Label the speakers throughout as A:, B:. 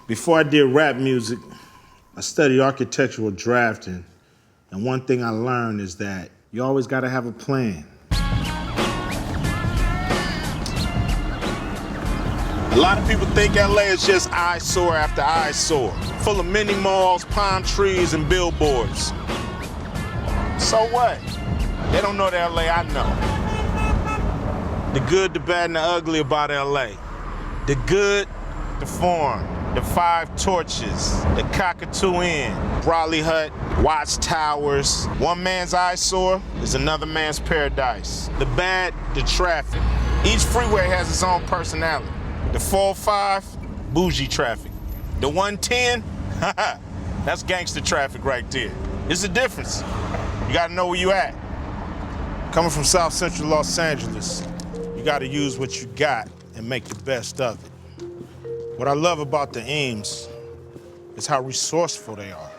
A: Before I did rap music, I studied architectural drafting, and one thing I learned is that you always gotta have a plan. A lot of people think LA is just eyesore after eyesore, full of mini malls, palm trees, and billboards. So what? They don't know the LA I know. The good, the bad, and the ugly about LA. The good, the Forum, the Five Torches, the Cockatoo Inn, Raleigh Hut, Watts Towers. One man's eyesore is another man's paradise. The bad, the traffic. Each freeway has its own personality. The 405, bougie traffic. The 110, that's gangster traffic right there. It's a difference. You gotta know where you at. Coming from South Central Los Angeles, you gotta use what you got and make the best of it. What I love about the Eames is how resourceful they are.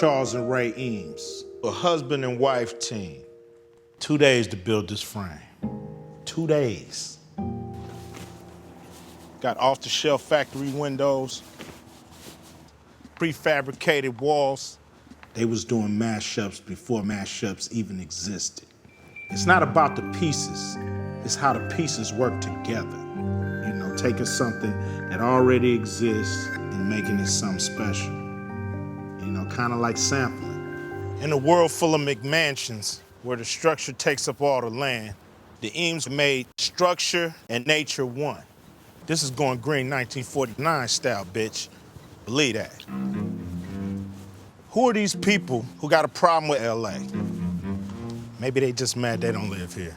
A: Charles and Ray Eames, a husband and wife team. 2 days to build this frame. 2 days. Got off-the-shelf factory windows, prefabricated walls. They was doing mashups before mashups even existed. It's not about the pieces, it's how the pieces work together. You know, taking something that already exists and making it something special. You know, kind of like sampling. In a world full of McMansions, where the structure takes up all the land, the Eames made structure and nature one. This is going green 1949 style, bitch. Believe that. Who are these people who got a problem with LA? Maybe they just mad they don't live here.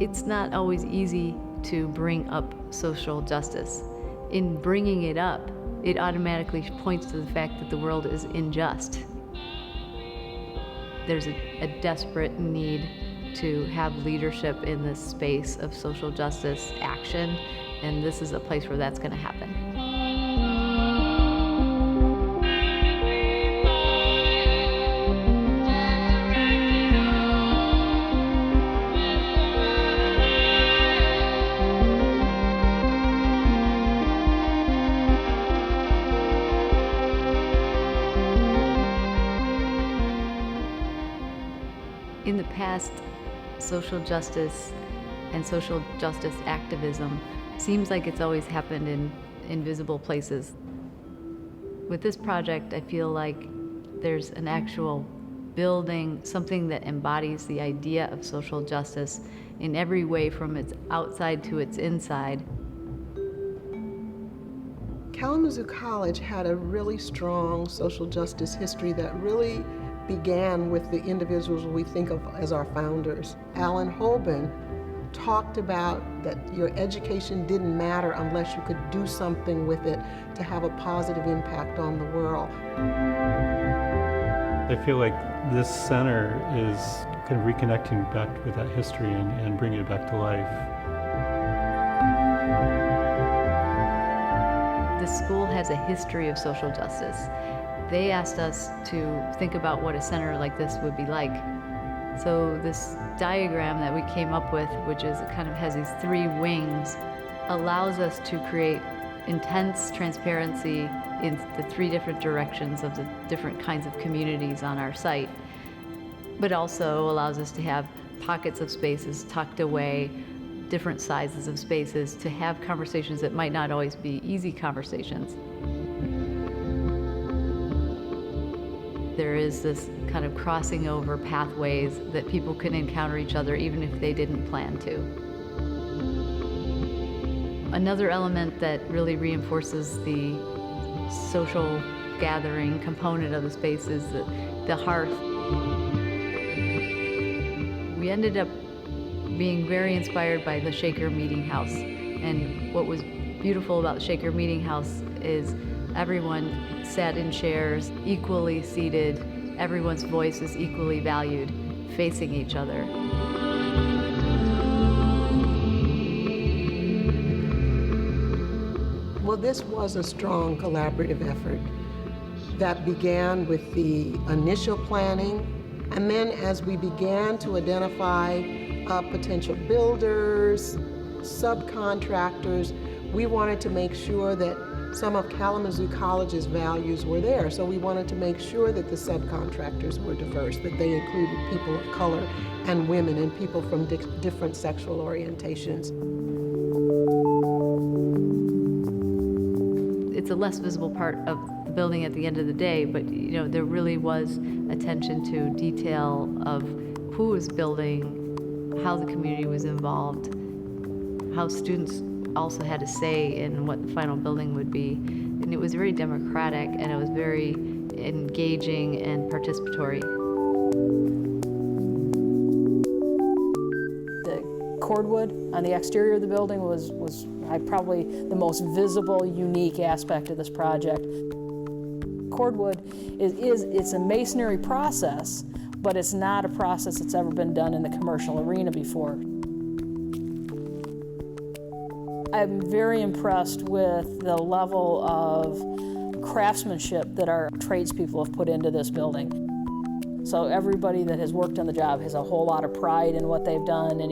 B: It's not always easy to bring up social justice. In bringing it up, it automatically points to the fact that the world is unjust. There's a desperate need to have leadership in this space of social justice action, and this is a place where that's going to happen. In the past, social justice and social justice activism seems like it's always happened in invisible places. With this project, I feel like there's an actual building, something that embodies the idea of social justice in every way from its outside to its inside.
C: Kalamazoo College had a really strong social justice history that really began with the individuals we think of as our founders. Alan Holben talked about that your education didn't matter unless you could do something with it to have a positive impact on the world.
D: I feel like this center is kind of reconnecting back with that history and bringing it back to life.
B: The school has a history of social justice. They asked us to think about what a center like this would be like. So this diagram that we came up with, which is kind of has these three wings, allows us to create intense transparency in the three different directions of the different kinds of communities on our site, but also allows us to have pockets of spaces tucked away, different sizes of spaces, to have conversations that might not always be easy conversations. There is this kind of crossing over pathways that people can encounter each other even if they didn't plan to. Another element that really reinforces the social gathering component of the space is the hearth. We ended up being very inspired by the Shaker Meeting House. And what was beautiful about the Shaker Meeting House is everyone sat in chairs, equally seated, everyone's voice is equally valued, facing each other.
C: Well, this was a strong collaborative effort that began with the initial planning, and then as we began to identify potential builders, subcontractors, we wanted to make sure that some of Kalamazoo College's values were there. So we wanted to make sure that the subcontractors were diverse, that they included people of color and women and people from different sexual orientations.
B: It's a less visible part of the building at the end of the day, but there really was attention to detail of who was building, how the community was involved, how students also had a say in what the final building would be. And it was very democratic, and it was very engaging and participatory.
E: The cordwood on the exterior of the building was probably the most visible, unique aspect of this project. Cordwood it's a masonry process, but it's not a process that's ever been done in the commercial arena before. I'm very impressed with the level of craftsmanship that our tradespeople have put into this building. So everybody that has worked on the job has a whole lot of pride in what they've done, and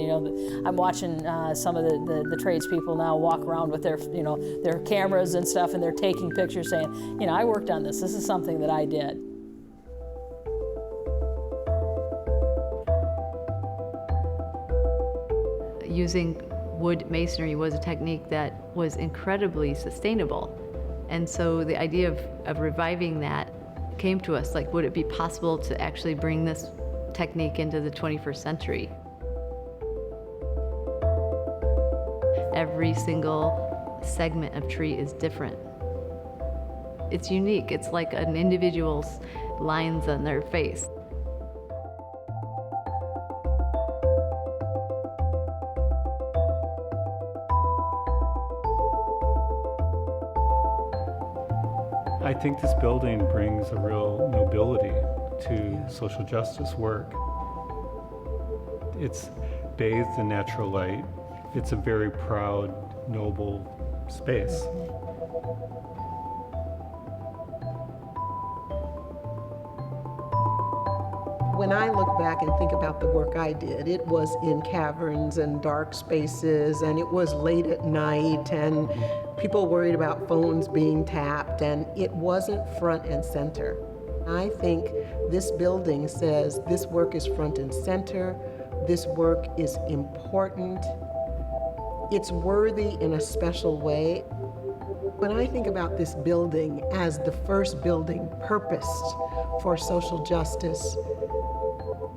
E: I'm watching some of the tradespeople now walk around with their their cameras and stuff, and they're taking pictures saying, I worked on this. This is something that I did.
B: Using wood masonry was a technique that was incredibly sustainable. And so the idea of reviving that came to us, like, would it be possible to actually bring this technique into the 21st century? Every single segment of tree is different. It's unique. It's like an individual's lines on their face.
D: I think this building brings a real nobility to social justice work. It's bathed in natural light. It's a very proud, noble space.
C: When I look back and think about the work I did, it was in caverns and dark spaces, and it was late at night, and people worried about phones being tapped, and it wasn't front and center. I think this building says this work is front and center, this work is important, it's worthy in a special way. When I think about this building as the first building purposed for social justice,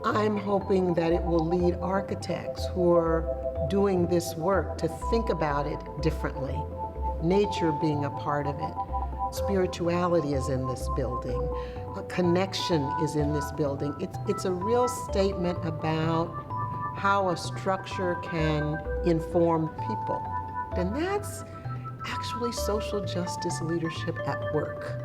C: I'm hoping that it will lead architects who are doing this work to think about it differently. Nature being a part of it. Spirituality is in this building. A connection is in this building. It's a real statement about how a structure can inform people. And that's actually social justice leadership at work.